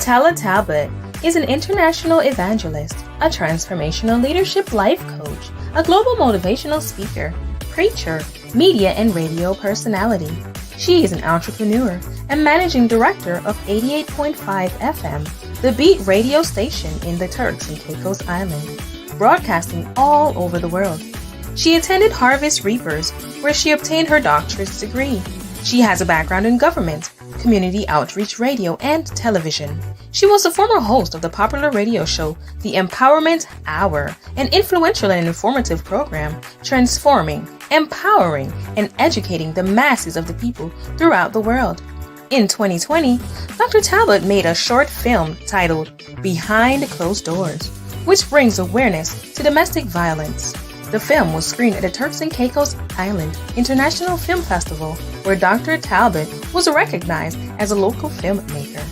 Cutella Talbot is an international evangelist, a transformational leadership life coach, a global motivational speaker, preacher, media and radio personality. She is an entrepreneur and managing director of 88.5 FM, the Beat radio station in the Turks and Caicos Island, broadcasting all over the world. She attended Harvest Reapers, where she obtained her doctorate degree. She has a background in government, community outreach radio, and television. She was a former host of the popular radio show The Empowerment Hour, an influential and informative program transforming, empowering, and educating the masses of the people throughout the world. In 2020, Dr. Talbot made a short film titled Behind Closed Doors, which brings awareness to domestic violence. The film was screened at the Turks and Caicos Island International Film Festival, where Dr. Talbot was recognized as a local filmmaker.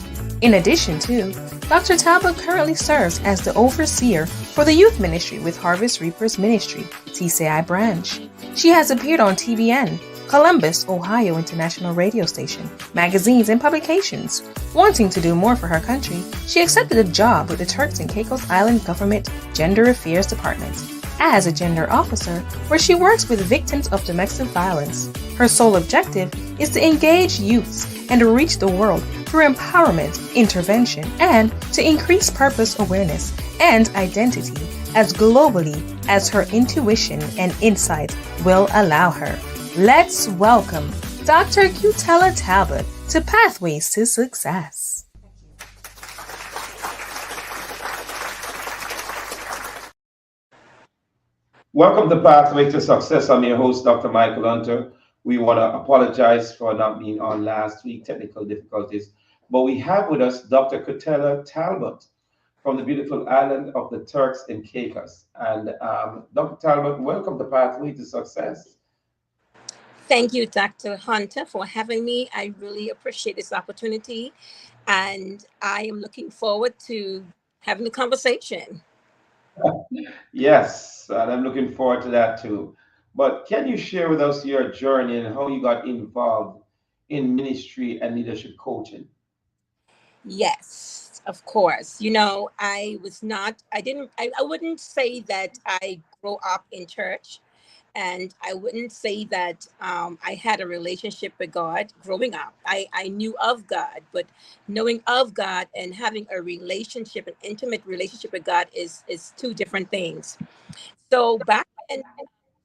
In addition to, Dr. Talbot currently serves as the overseer for the youth ministry with Harvest Reapers Ministry, TCI branch. She has appeared on TBN, Columbus, Ohio International Radio Station, magazines and publications. Wanting to do more for her country, she accepted a job with the Turks and Caicos Island Government Gender Affairs Department as a gender officer, where she works with victims of domestic violence. Her sole objective is to engage youths and reach the world through empowerment, intervention, and to increase purpose awareness and identity as globally as her intuition and insight will allow her. Let's welcome Dr. Cutella Talbot to Pathways to Success. Welcome to Pathway to Success. I'm your host, Dr. Michael Hunter. We want to apologize for not being on last week, technical difficulties. But we have with us Dr. Cutella Talbot from the beautiful island of the Turks and Caicos. And Dr. Talbot, welcome to Pathway to Success. Thank you, Dr. Hunter, for having me. I really appreciate this opportunity. And I am looking forward to having the conversation. Yes, and I'm looking forward to that too. But can you share with us your journey and how you got involved in ministry and leadership coaching? Yes, of course. You know, I wouldn't say that I grew up in church, and I wouldn't say that I had a relationship with God growing up. I knew of God, but knowing of God and having a relationship, an intimate relationship with God is two different things. So back in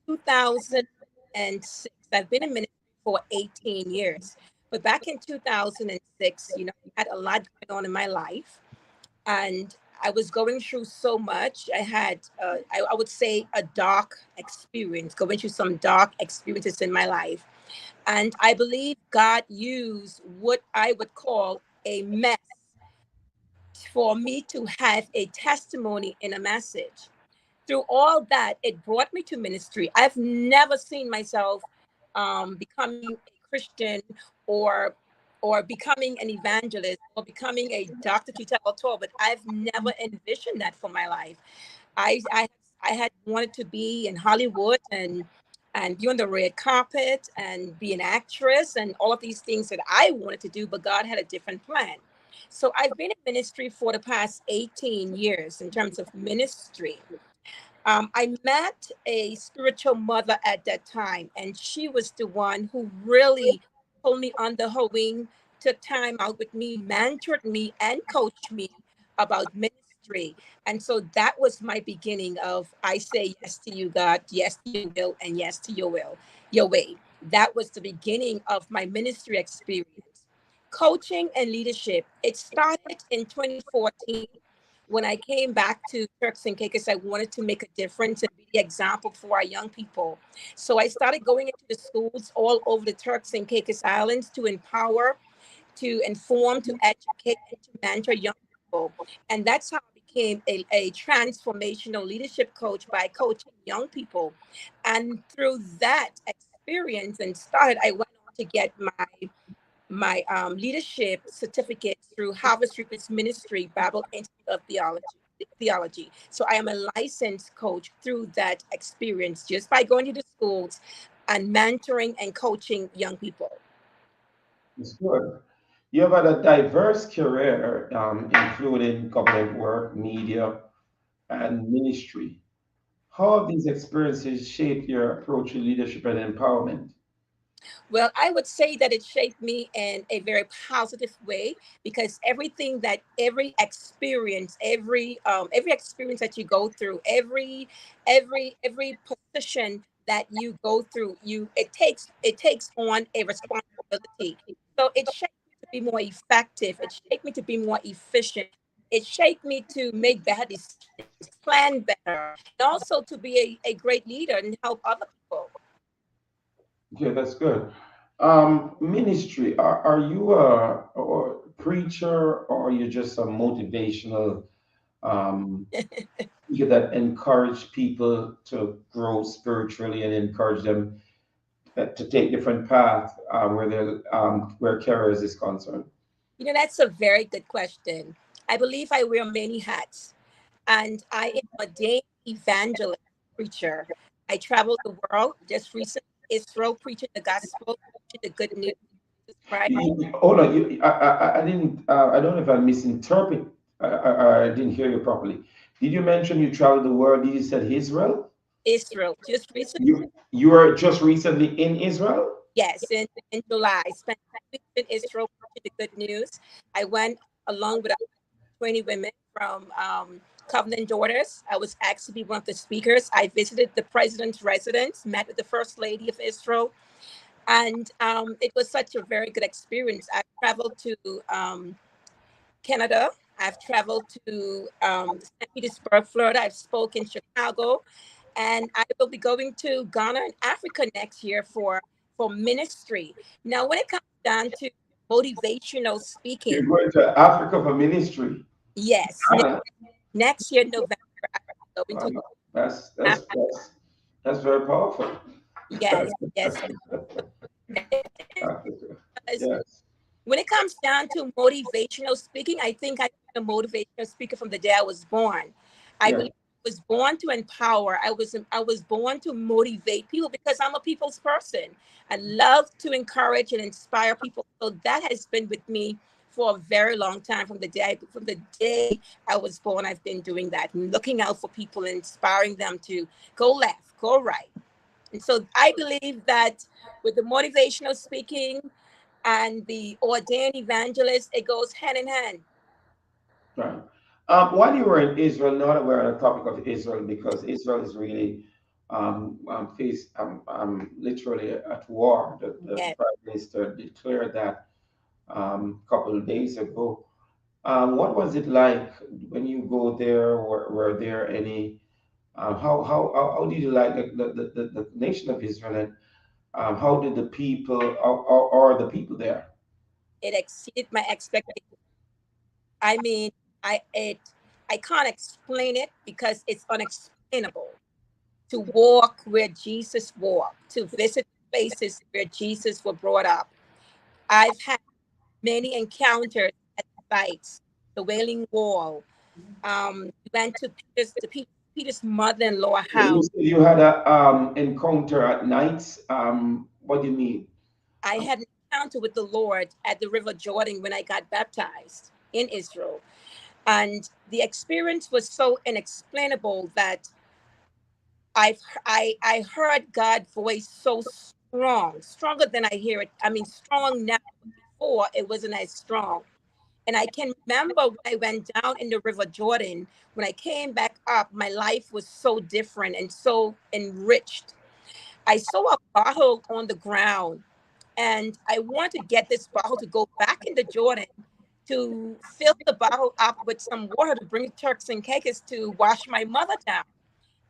2006, I've been in ministry for 18 years. But back in 2006, you know, I had a lot going on in my life, and I was going through so much. I had, I would say, a dark experience, going through some dark experiences in my life. And I believe God used what I would call a mess for me to have a testimony in a message. Through all that, it brought me to ministry. I've never seen myself becoming a Christian or becoming an evangelist or becoming a Dr. Cutella Talbot, but I've never envisioned that for my life. I, I I had wanted to be in Hollywood and be on the red carpet and be an actress and all of these things that I wanted to do, but God had a different plan. So I've been in ministry for the past 18 years in terms of ministry. I met a spiritual mother at that time, and she was the one who really pulled me under her wing, took time out with me, mentored me, and coached me about ministry. And so that was my beginning of I say yes to you, God, yes to your will, and yes to your way. That was the beginning of my ministry experience. Coaching and leadership, it started in 2014 when I came back to Turks and Caicos. I wanted to make a difference and be the example for our young people. So I started going into the schools all over the Turks and Caicos Islands to empower, to inform, to educate, and to mentor young people. And that's how I became a transformational leadership coach by coaching young people. And through that experience and started, I went on to get my leadership certificate through Harvest Reapers Ministry Bible Institute of Theology. So I am a licensed coach through that experience just by going to the schools and mentoring and coaching young people. It's good. You have had a diverse career, including government work, media, and ministry. How have these experiences shaped your approach to leadership and empowerment? Well, I would say that it shaped me in a very positive way because every experience that you go through, every position that you go through, it takes on a responsibility. So it shaped me to be more effective. It shaped me to be more efficient. It shaped me to make better decisions, plan better, and also to be a great leader and help other people. Okay, that's good. Ministry, are you a preacher or are you just a motivational um, speaker that encourage people to grow spiritually and encourage them to take different paths where careers is concerned? That's a very good question. I believe I wear many hats, and I am a day evangelist preacher. I travel the world, just recently Israel, preaching the gospel, preaching the good news of Jesus Christ. Hold on, I didn't. I don't know if I misinterpret. I didn't hear you properly. Did you mention you traveled the world? Did you said Israel? Israel, just recently, You were just recently in Israel? yes, in July, I spent 2 weeks in Israel preaching the good news. I went along with 20 women from Covenant Daughters. I was asked to be one of the speakers. I visited the president's residence, met with the first lady of Israel, and it was such a very good experience. I've traveled to Canada. I've traveled to St. Petersburg, Florida. I've spoken in Chicago, and I will be going to Ghana and Africa next year for ministry. Now, when it comes down to motivational You're speaking, going to Africa for ministry. yes, Ghana. next year November I'll be going to Wow. That's that's Africa. that's that's very powerful. Yes, yes. Africa. Because Yes. when it comes down to motivational speaking, I think I've been a motivational speaker from the day I was born. I Yeah. believe I was born to empower. I was born to motivate people because I'm a people's person. I love to encourage and inspire people. So that has been with me for a very long time. From the day I was born, I've been doing that, looking out for people and inspiring them to go left, go right. And so I believe that with the motivational speaking and the ordained evangelist, it goes hand in hand. Right. While you were in Israel, now that we're on the topic of Israel, because Israel is really literally at war. The Yes, prime minister declared that a couple of days ago. What was it like when you go there? Were there any? How did you like the nation of Israel? And how did the people or the people there? it exceeded my expectations. I mean, I can't explain it because it's unexplainable. To walk where Jesus walked, to visit places where Jesus was brought up. I've had many encounters at sites, the Wailing Wall. We went to Peter's mother-in-law You house. said you had a encounter at night. What do you mean? I had an encounter with the Lord at the River Jordan when I got baptized in Israel. And the experience was so inexplainable that I heard God's voice so strong, stronger than I hear it. I mean, strong now. Before it wasn't as strong. And I can remember when I went down in the River Jordan, when I came back up, my life was so different and so enriched. I saw a bottle on the ground and I wanted to get this bottle to go back into Jordan to fill the bottle up with some water to bring Turks and Caicos to wash my mother down.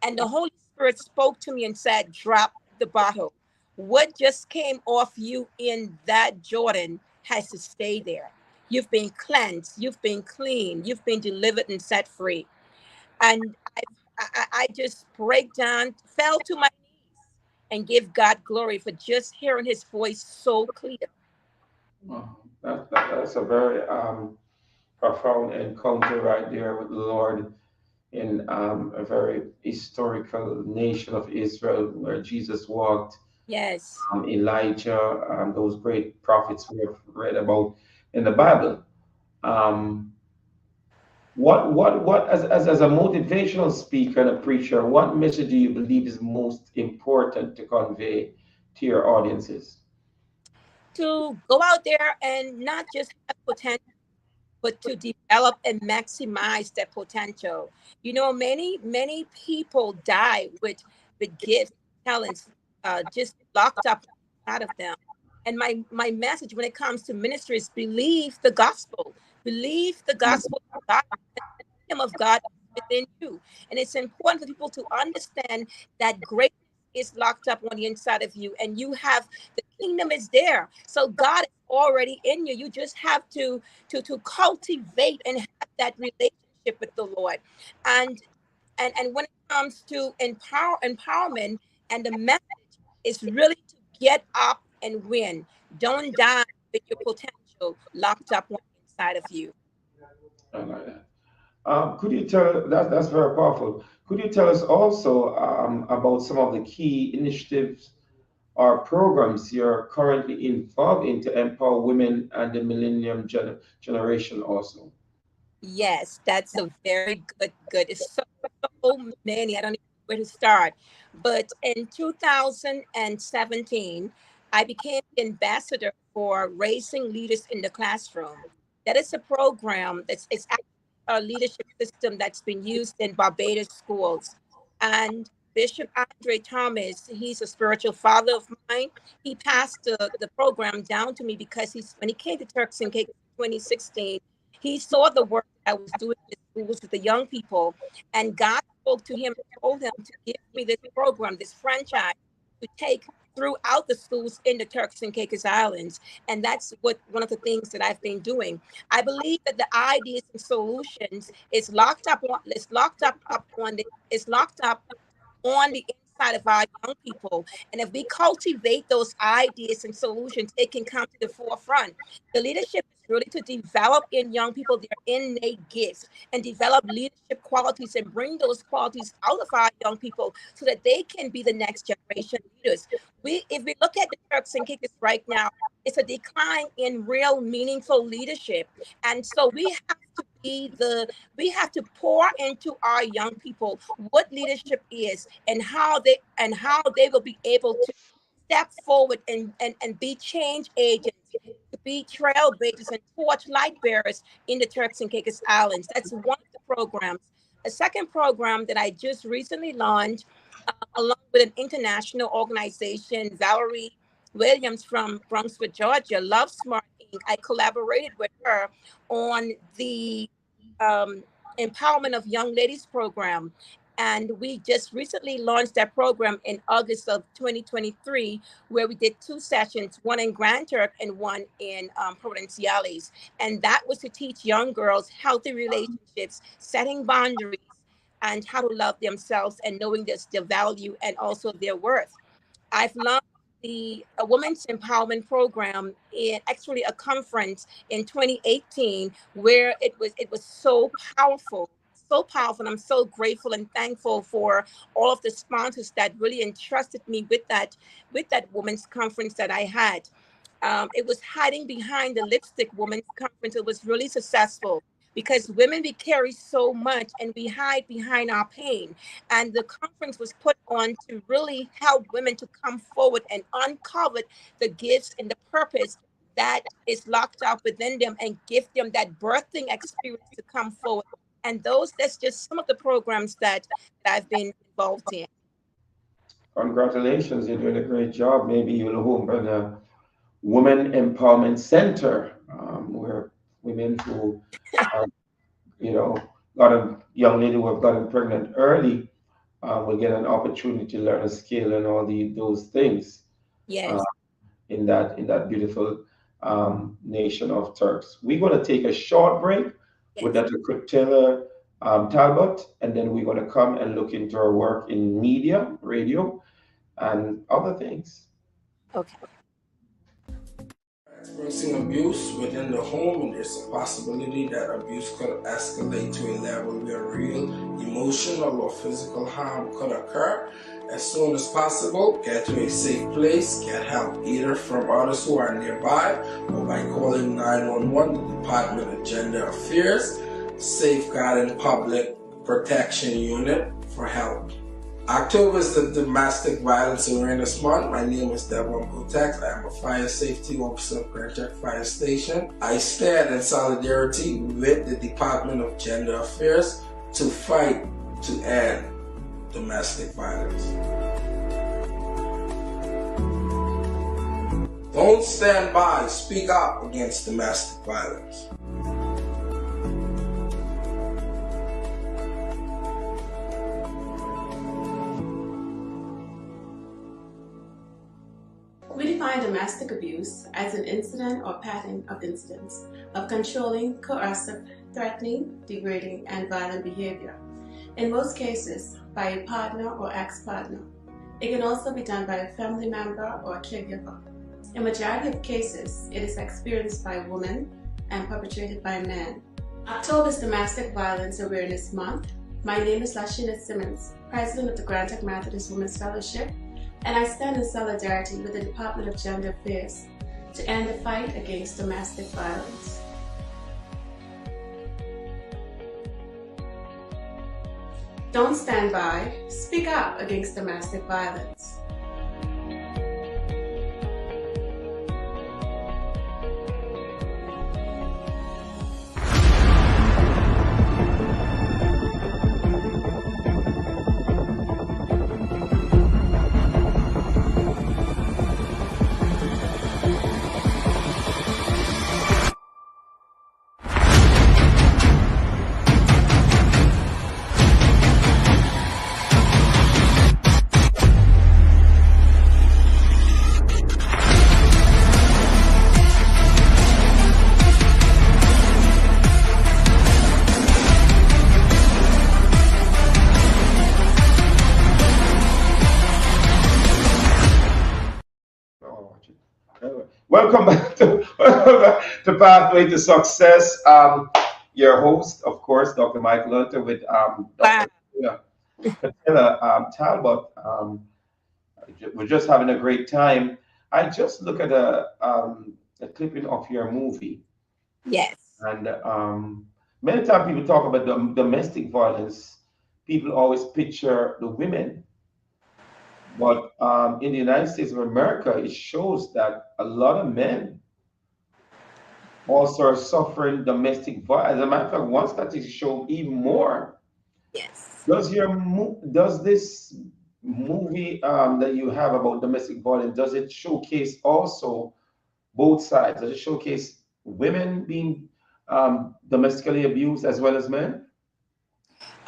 And the Holy Spirit spoke to me and said, drop the bottle. What just came off you in that Jordan has to stay there. You've been cleansed, you've been clean, you've been delivered and set free. And I just break down, fell to my knees, and give God glory for just hearing his voice so clear. Oh, that's a very profound encounter right there with the Lord in a very historical nation of Israel where Jesus walked. Yes. Elijah, those great prophets we have read about. in the Bible. Um, what as a motivational speaker and a preacher, what message do you believe is most important to convey to your audiences? To go out there and not just have potential, but to develop and maximize their potential. You know, many people die with gifts, talents, just locked up inside of them. And my message when it comes to ministry is believe the gospel. Believe the gospel of God. The kingdom of God is within you. And it's important for people to understand that greatness is locked up on the inside of you, and you have the kingdom is there. So God is already in you. You just have to cultivate and have that relationship with the Lord. And and when it comes to empowerment, and the message is really to get up and win. Don't die with your potential locked up on the inside of you. I like that. Could you tell that's very powerful. Could you tell us also about some of the key initiatives or programs you're currently involved in to empower women and the millennium generation also? Yes, that's a very good. It's so many. I don't even know where to start. But in 2017, I became the ambassador for Raising Leaders in the Classroom. That is a program that's it's actually a leadership system that's been used in Barbados schools. And Bishop Andre Thomas, he's a spiritual father of mine. He passed the program down to me because when he came to Turks and Caicos in 2016, he saw the work that I was doing in the schools with the young people, and God spoke to him and told him to give me this program, this franchise, to take throughout the schools in the Turks and Caicos Islands. And that's what one of the things that I've been doing. I believe that the ideas and solutions is locked up on the inside of our young people. And if we cultivate those ideas and solutions, it can come to the forefront. The leadership is really to develop in young people their innate gifts and develop leadership qualities and bring those qualities out of our young people so that they can be the next generation leaders. If we look at the Turks and Caicos right now, it's a decline in real meaningful leadership. And so we have to pour into our young people what leadership is and how they will be able to step forward and be change agents, to be trailblazers and torch light bearers in the Turks and Caicos Islands. That's one of the programs. A second program that I just recently launched, along with an international organization, Valerie Williams from Brunswick, Georgia, Love Smart Inc. I collaborated with her on the um, Empowerment of Young Ladies program. And we just recently launched that program in August of 2023, where we did two sessions, one in Grand Turk and one in Providenciales. And that was to teach young girls healthy relationships, setting boundaries, and how to love themselves and knowing their value and also their worth. I've launched the a women's empowerment program in actually a conference in 2018 where it was so powerful. And I'm so grateful and thankful for all of the sponsors that really entrusted me with that women's conference that I had. It was hiding behind the lipstick women's conference. It was really successful because women, we carry so much and we hide behind our pain. And the conference was put on to really help women to come forward and uncover the gifts and the purpose that is locked up within them and give them that birthing experience to come forward. And that's just some of the programs that I've been involved in. Congratulations, you're doing a great job. Maybe you'll open a women empowerment center where women who are, you know, young lady who have gotten pregnant early will get an opportunity to learn a skill and all those things uh, Yes, in that beautiful nation of Turks. We're going to take a short break with yes. Dr. Cutella Talbot, and then we're going to come and look into her work in media, radio, and other things. Okay. Experiencing abuse within the home, and there's a possibility that abuse could escalate to a level where real emotional or physical harm could occur. As soon as possible, get to a safe place, get help either from others who are nearby or by calling 911, the Department of Gender Affairs, Safeguarding Public Protection Unit for help. October is the Domestic Violence Awareness Month. My name is Devon Butex. I am a fire safety officer at Grand Tech Fire Station. I stand in solidarity with the Department of Gender Affairs to fight to end domestic violence. Don't stand by. Speak up against domestic violence. We define domestic abuse as an incident or pattern of incidents of controlling, coercive, threatening, degrading, and violent behavior. In most cases, by a partner or ex-partner. It can also be done by a family member or a caregiver. In majority of cases, it is experienced by women and perpetrated by men. October is Domestic Violence Awareness Month. My name is Lashina Simmons, President of the Grand Tech Methodist Women's Fellowship, and I stand in solidarity with the Department of Gender Affairs to end the fight against domestic violence. Don't stand by. Speak up against domestic violence. Welcome back to Pathway to Success. Your host, of course, Dr. Michael Hunter with Wow. Dr. Cutella Talbot. We're just having a great time. I just look at a clipping of your movie, Yes. and many times people talk about domestic violence. People always picture the women. But in the United States of America, it shows that a lot of men also are suffering domestic violence. As a matter of fact, one statistic show even more. Yes. Does this movie that you have about domestic violence, does it showcase also both sides? Does it showcase women being domestically abused as well as men?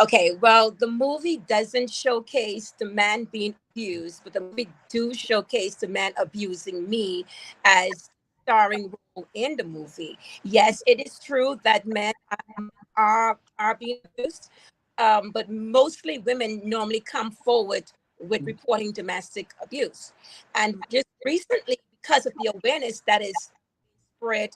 Okay, well, the movie doesn't showcase the man being abused, but the movie do showcase the man abusing me as starring role in the movie. Yes, it is true that men are being abused, but mostly women normally come forward with reporting domestic abuse. And just recently, because of the awareness that is spread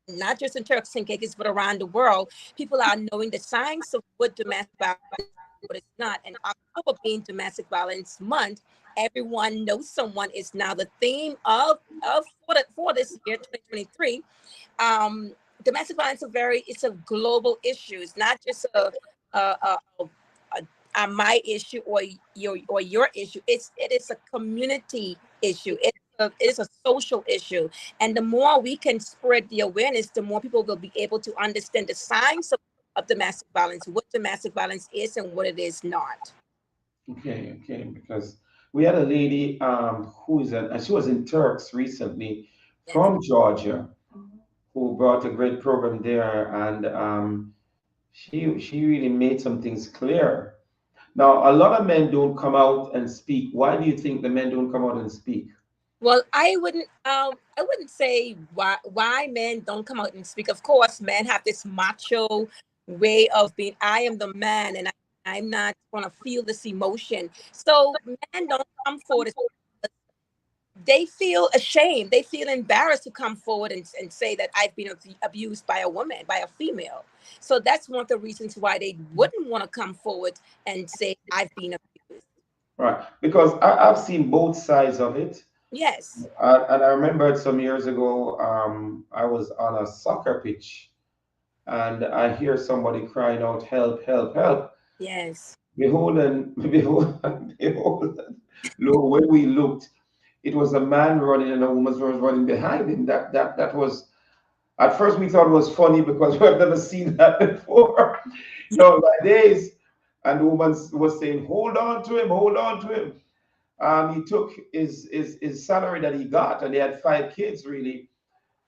not just in Turks and Caicos, but around the world, people are knowing the signs of what domestic violence is, what it's not. And October being Domestic Violence Month, everyone knows someone is now the theme of for this year, 2023. Domestic violence it's a global issue. It's not just my issue or your issue. It is a community issue. It is a social issue, and the more we can spread the awareness, the more people will be able to understand the signs of domestic violence, what domestic violence is, and what it is not. Okay, because we had a lady and she was in Turks recently Yes. from Georgia who brought a great program there, and she really made some things clear. Now, a lot of men don't come out and speak. Why do you think the men don't come out and speak? Well, I wouldn't say why men don't come out and speak. Of course, men have this macho way of being. I am the man, and I'm not going to feel this emotion. So men don't come forward they feel ashamed. They feel embarrassed to come forward and say that I've been abused by a woman, by a female. So that's one of the reasons why they wouldn't want to come forward and say I've been abused. Right. Because I've seen both sides of it. Yes. And I remember some years ago, I was on a soccer pitch and I hear somebody crying out, help, help, help. Yes. Behold, and behold, and behold, and lo, when we looked, it was a man running and a woman was running behind him. That was, at first we thought it was funny because we've never seen that before. Like days. And the woman was saying, hold on to him, hold on to him. He took his salary that he got, and he had 5 kids really,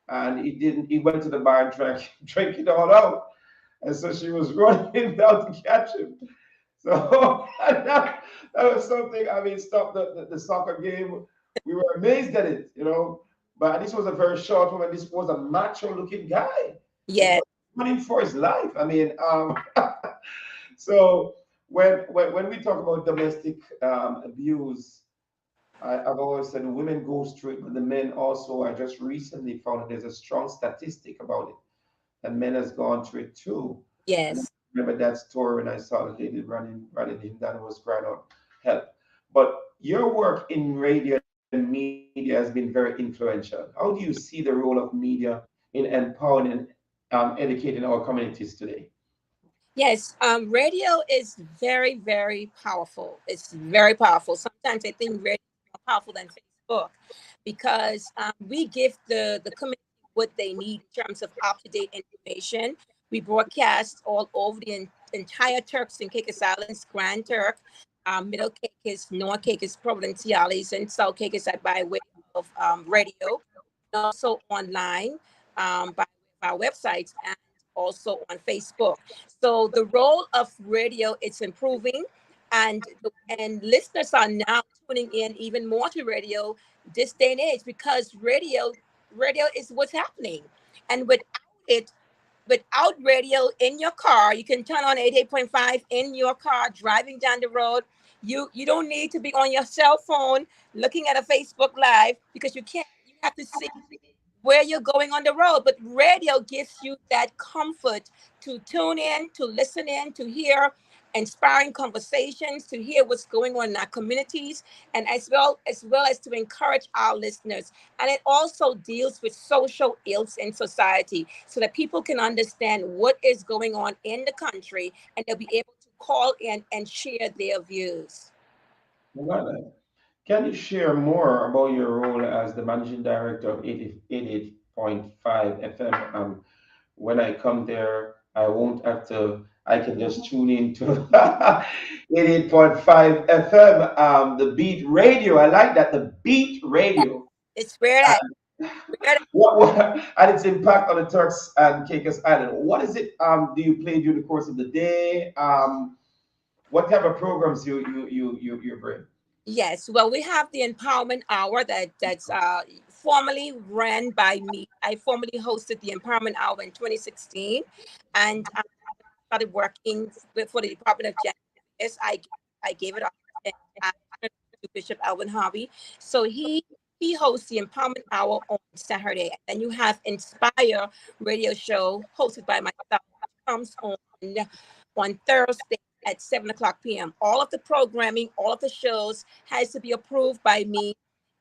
and he went to the bar and drank it all out. And so she was running down to catch him. So that was something. I mean, stop the soccer game. We were amazed at it. But this was a very short one, and this was a macho looking guy. He Yes. was running for his life. I mean, so when we talk about domestic abuse, I've always said women go through it, but the men also. I just recently found that there's a strong statistic about it. That men has gone through it too. And I Yes. remember that story when I saw the lady running him down and was crying out help. But your work in radio and media has been very influential. How do you see the role of media in empowering and educating our communities today? Yes, radio is very, very powerful. It's very powerful. Sometimes I think radio is more powerful than Facebook because we give the community what they need in terms of up to date information. We broadcast all over the entire Turks and Caicos Islands, Grand Turk, Middle Caicos, North Caicos, Provinciales, and South Caicos by way of radio, and also online by our websites and also on Facebook. So the role of radio it's improving, and listeners are now tuning in even more to radio this day and age because radio is what's happening, and it without radio in your car, you can turn on 88.5 in your car driving down the road. You don't need to be on your cell phone looking at a Facebook live because you can't. You have to see where you're going on the road. But radio gives you that comfort to tune in, to listen in, to hear inspiring conversations, to hear what's going on in our communities, and as well as to encourage our listeners. And it also deals with social ills in society so that people can understand what is going on in the country and they'll be able to call in and share their views. I got that. Can you share more about your role as the managing director of 88.5 FM? When I come there, I won't have to, I can just tune in to 88.5 FM, the Beat Radio. I like that, the Beat Radio. It's where that And its impact on the Turks and Caicos Island. What is it do you play during the course of the day? What type of programs you bring? Yes, well, we have the Empowerment Hour that's formerly ran by me. I formerly hosted the Empowerment Hour in 2016, and I started working for the Department of Justice. I gave it up and I turned it to Bishop Alvin Harvey. So he hosts the Empowerment Hour on Saturday, and then you have Inspire Radio Show hosted by myself, which comes on Thursday at 7 o'clock p.m. All of the programming, all of the shows has to be approved by me.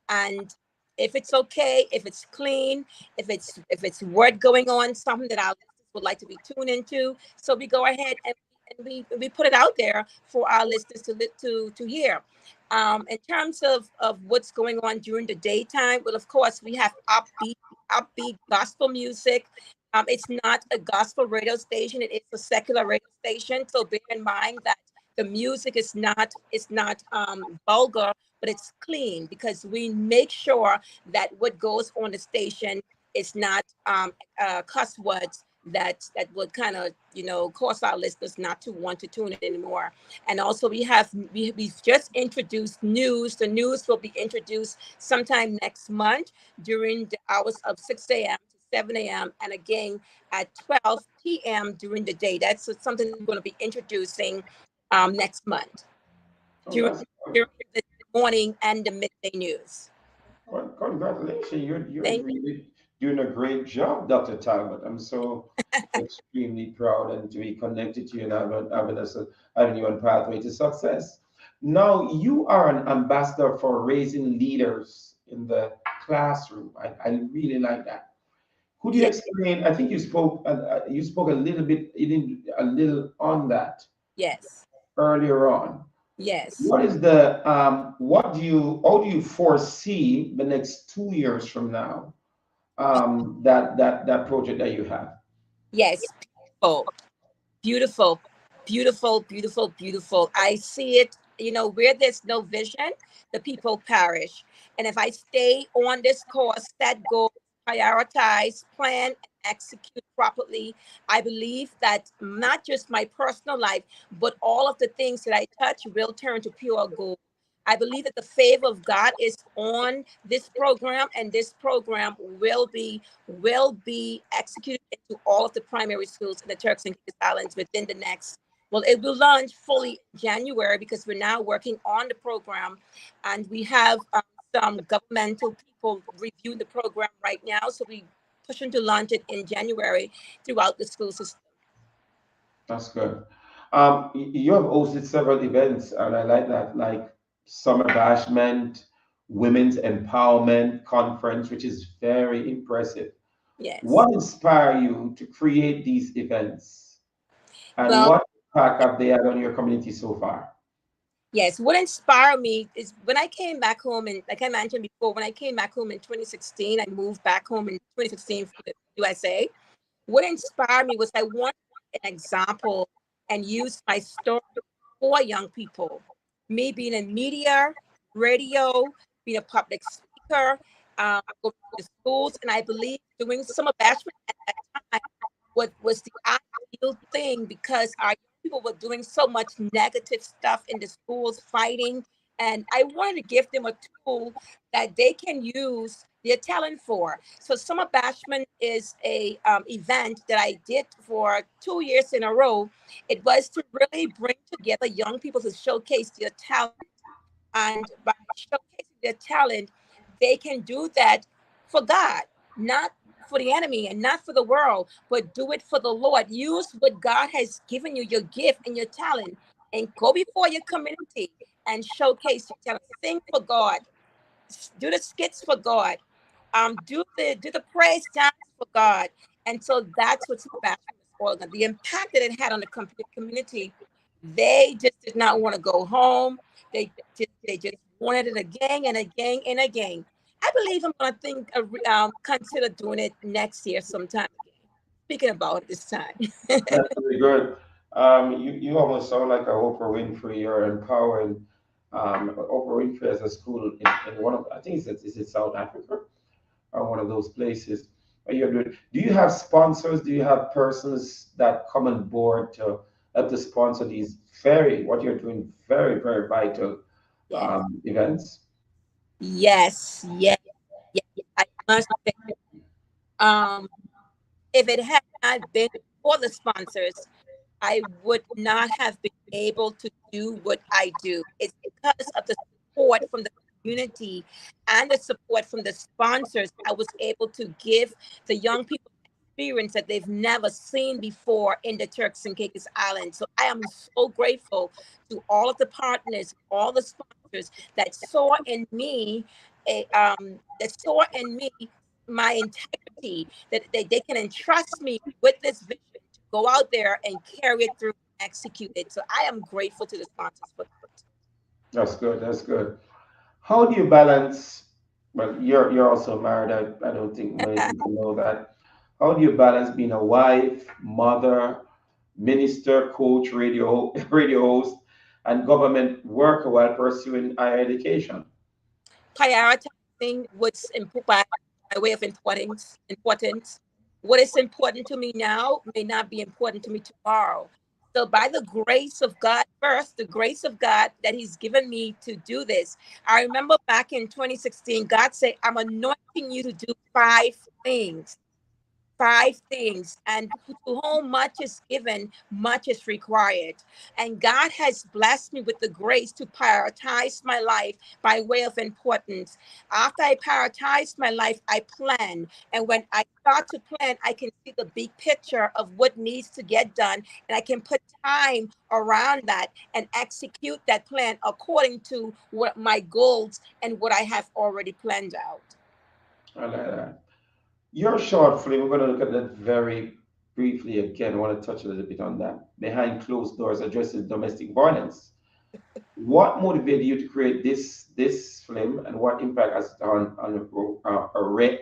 And if it's okay, if it's clean, if it's worth going on, something that our listeners would like to be tuned into, so we go ahead and we put it out there for our listeners to hear. In terms of what's going on during the daytime, well, of course, we have upbeat gospel music. It's not a gospel radio station; it is a secular radio station. So bear in mind that the music is not vulgar, but it's clean because we make sure that what goes on the station is not cuss words that would kind of cause our listeners not to want to tune in anymore. And also we've just introduced news. The news will be introduced sometime next month during the hours of 6 a.m. to 7 a.m. and again at 12 p.m. during the day. That's something we're going to be introducing next month Oh, during, that's during the morning and the midday news. Well, congratulations. You're Thank really doing a great job, Dr. Talbot. I'm so extremely proud and to be connected to you and having you on pathway to success. Now, you are an ambassador for raising leaders in the classroom. I really like that. Could you you. explain? I think you spoke a little bit, a little on that Yes, earlier on. yes. What is the how do you foresee the next 2 years from now? That project that you have. Yes, people. Beautiful, beautiful, beautiful, beautiful. I see it, where there's no vision, the people perish. And if I stay on this course, set goals, prioritize, plan, and execute properly, I believe that not just my personal life, but all of the things that I touch will turn to pure gold. I believe that the favor of God is on this program, and this program will be executed into all of the primary schools in the Turks and Caicos Islands within the next. Well, it will launch fully in January because we're now working on the program, and we have some governmental people reviewing the program right now. So we pushing to launch it in January throughout the school system. That's good. You have hosted several events, and I like that, like Summer Bashment, Women's Empowerment Conference, which is very impressive. Yes. What inspired you to create these events, and Well, what impact have they had on your community so far? yes, what inspired me is when I came back home, and like I mentioned before, when I came back home in 2016, I moved back home in 2016 from the USA. What inspired me was I wanted an example and use my story for young people. Me being in media, radio, being a public speaker, going to the schools, and I believe doing some bashment at that time what was the ideal thing because our young people were doing so much negative stuff in the schools, fighting, and I wanted to give them a tool that they can use their talent for. So Summer Bashment is a event that I did for 2 years in a row. It was to really bring together young people to showcase their talent, and by showcasing their talent, they can do that for God, not for the enemy and not for the world, but do it for the Lord. Use what God has given you, your gift and your talent, and go before your community and showcase your talent. Sing for God, do the skits for God, do the praise dance for God. And so that's what Sebastian was all about. The impact that it had on the community, they just did not want to go home. They just wanted it again and again and again. I believe I'm gonna consider doing it next year sometime again. Speaking about it this time. That's really good. You almost sound like a Oprah Winfrey. You're empowering Oprah Winfrey as a school in one of, I think is it South Africa or one of those places. Are you doing? Do you have sponsors? Do you have persons that come on board to help to sponsor these what you're doing, very, very vital Yes, events? yes, yes, yes. I must say, um, if it had not been for the sponsors, I would not have been able to do what I do. It's because of the support from the community and the support from the sponsors I was able to give the young people experience that they've never seen before in the Turks and Caicos Islands. So I am so grateful to all of the partners, all the sponsors that saw in me my integrity, that they can entrust me with this vision to go out there and carry it through and execute it. So I am grateful to the sponsors for that. That's good. That's good. How do you balance? Well, you're also married. I don't think many people know that. How do you balance being a wife, mother, minister, coach, radio host, and government worker while pursuing higher education? Prioritizing what's important by way of importance. What is important to me now may not be important to me tomorrow. So by the grace of God, first, the grace of God that He's given me to do this. I remember back in 2016, God said, I'm anointing you to do 5 things. 5 things, and to whom much is given, much is required. And God has blessed me with the grace to prioritize my life by way of importance. After I prioritize my life, I plan. And when I start to plan, I can see the big picture of what needs to get done. And I can put time around that and execute that plan according to what my goals and what I have already planned out. I like that. Your short film, we're going to look at that very briefly again. I want to touch a little bit on that. Behind closed doors, addressing domestic violence. What motivated you to create this film, and what impact has it on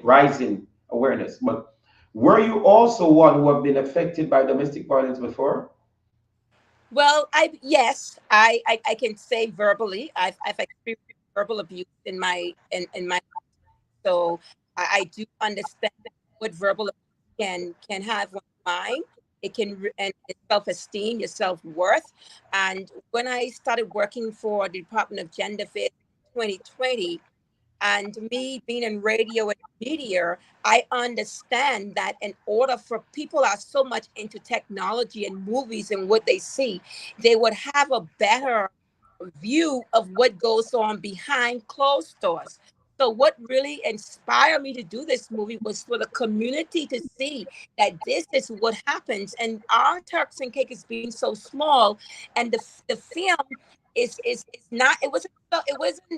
rising awareness? But were you also one who have been affected by domestic violence before? Well, I can say verbally, I've experienced verbal abuse in my so I do understand what verbal abuse can have on your mind. It can and self esteem, your self worth. And when I started working for the Department of Gender Affairs in 2020, and me being in radio and media, I understand that in order for people are so much into technology and movies and what they see, they would have a better view of what goes on behind closed doors. So what really inspired me to do this movie was for the community to see that this is what happens. And our Turks and Caicos being so small, and the film is not, it wasn't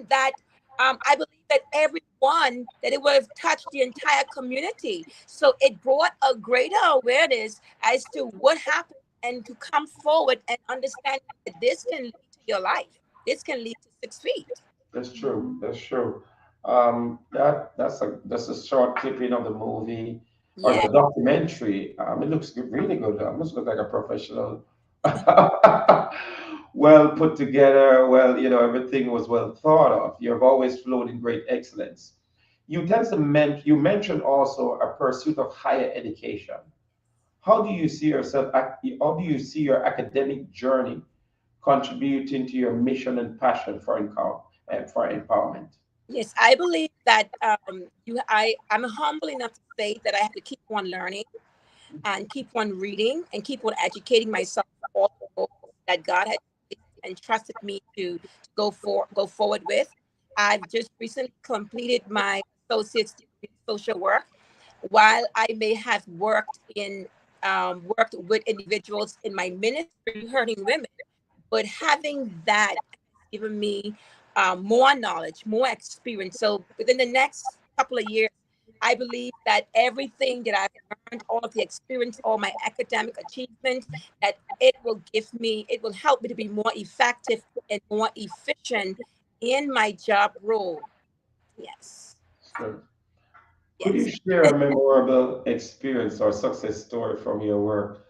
that I believe that everyone, that it would have touched the entire community. So it brought a greater awareness as to what happened, and to come forward and understand that this can lead to your life. This can lead to 6 feet. That's true. That's true. That's a short clipping of the movie or Yeah. the documentary. It looks really good. It must look like a professional, well put together. Well, everything was well thought of. You've always flowed in great excellence. You mentioned also a pursuit of higher education. How do you see your academic journey contributing to your mission and passion for empowerment? Yes, I believe that I'm humble enough to say that I have to keep on learning and keep on reading and keep on educating myself for all the goals that God has entrusted me to go forward with. I've just recently completed my associate's degree in social work. While I may have worked with individuals in my ministry hurting women, but having that has given me more knowledge, more experience. So within the next couple of years, I believe that everything that I've learned, all of the experience, all my academic achievements, that it will help me to be more effective and more efficient in my job role. Yes, So, could you yes. share a memorable experience or success story from your work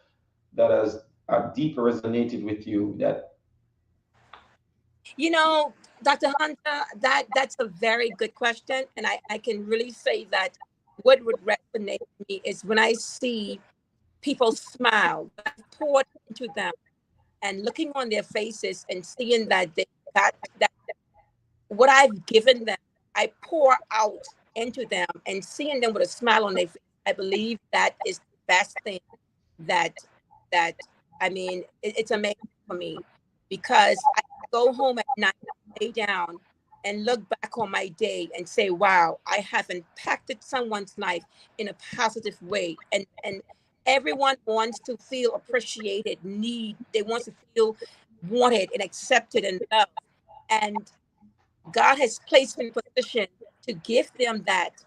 that has deeply resonated with you? That You know, Dr. Hunter, that's a very good question. And I can really say that what would resonate with me is when I see people smile, when I've poured into them and looking on their faces and seeing that they got that what I've given them, I pour out into them, and seeing them with a smile on their face. I believe that is the best thing that that I mean, it's amazing for me, because I can go home at night, lay down, and look back on my day and say, "Wow, I have impacted someone's life in a positive way." And everyone wants to feel appreciated, they want to feel wanted and accepted and loved. And God has placed me in position to give them that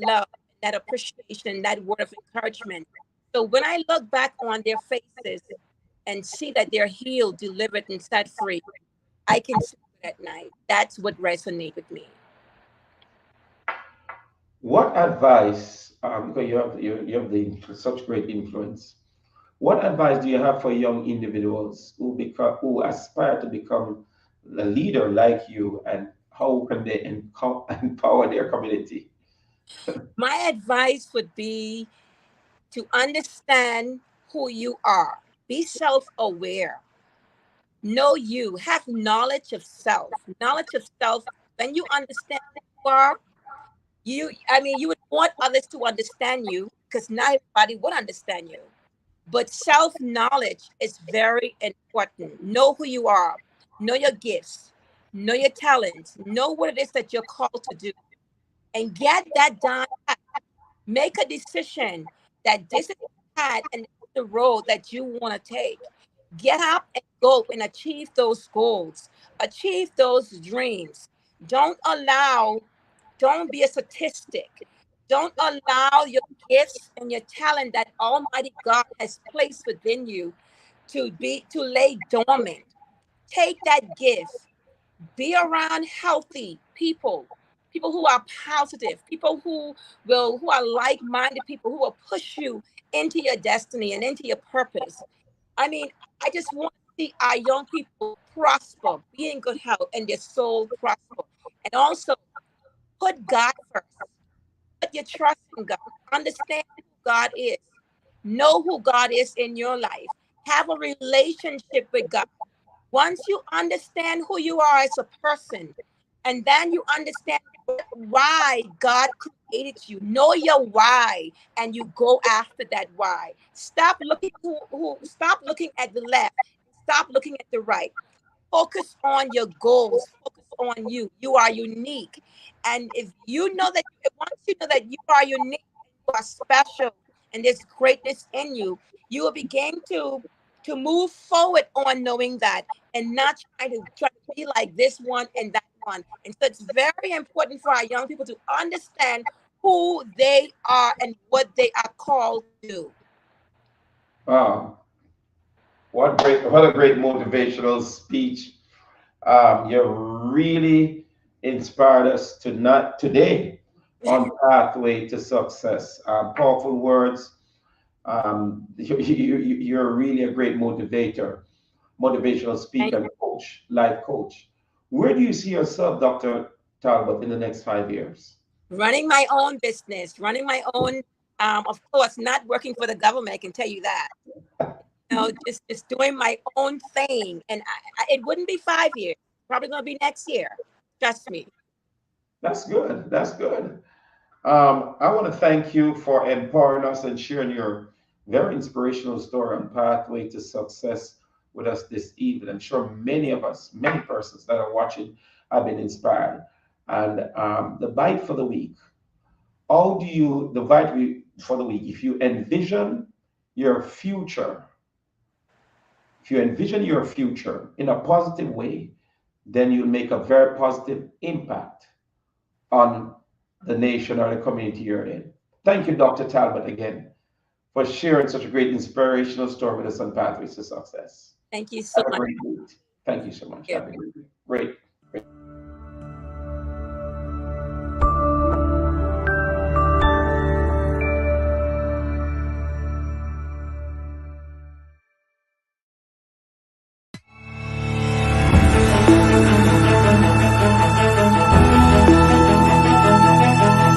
love, that appreciation, that word of encouragement. So when I look back on their faces and see that they're healed, delivered, and set free, I can sleep at night. That's what resonates with me. what advice, because you have such great influence. What advice do you have for young individuals who aspire to become a leader like you, and how can they empower their community? My advice would be to understand who you are. Be self-aware. Know you. Have knowledge of self. Knowledge of self. When you understand who you are, you would want others to understand you, because not everybody would understand you. But self-knowledge is very important. Know who you are, know your gifts, know your talents, know what it is that you're called to do, and get that done. Make a decision that this is the path and the road that you want to take. Get up and go and achieve those goals, achieve those dreams. Don't allow, don't be a statistic. Don't allow your gifts and your talent that Almighty God has placed within you to lay dormant. Take that gift, be around healthy people, people who are positive, people who are like-minded, people who will push you into your destiny and into your purpose. I mean, I just want to see our young people prosper, be in good health, and their soul prosper. And also put God first. Put your trust in God. Understand who God is. Know who God is in your life. Have a relationship with God. Once you understand who you are as a person, and then you understand why God created you, know your why, and you go after that why. Stop looking at the left, stop looking at the right. Focus on your goals, focus on you. You are unique. And if you know that, once you know that you are unique, you are special, and there's greatness in you, you will begin to move forward on knowing that, and not try to be like this one and that one. And so it's very important for our young people to understand who they are and what they are called to do. Wow, what a great motivational speech. You really inspired us to not today on pathway to success. Powerful words. You're really a great motivational And speaker and coach, life coach. Where do you see yourself, Dr. Talbot, in the next 5 years? running my own business, running my own, of course, not working for the government, I can tell you that. Just doing my own thing. And it wouldn't be 5 years. Probably going to be next year. Trust me. That's good. That's good. I want to thank you for empowering us and sharing your very inspirational story on pathway to success with us this evening. I'm sure many of us, many persons that are watching, have been inspired. And the bite for the week. How do you the bite for the week? Your future, if you envision your future in a positive way, then you'll make a very positive impact on the nation or the community you're in. Thank you, Dr. Talbot, again, for sharing such a great inspirational story with us on Pathways to Success. Thank you so Have a much. great week. Thank you so much. Have a great week. Great.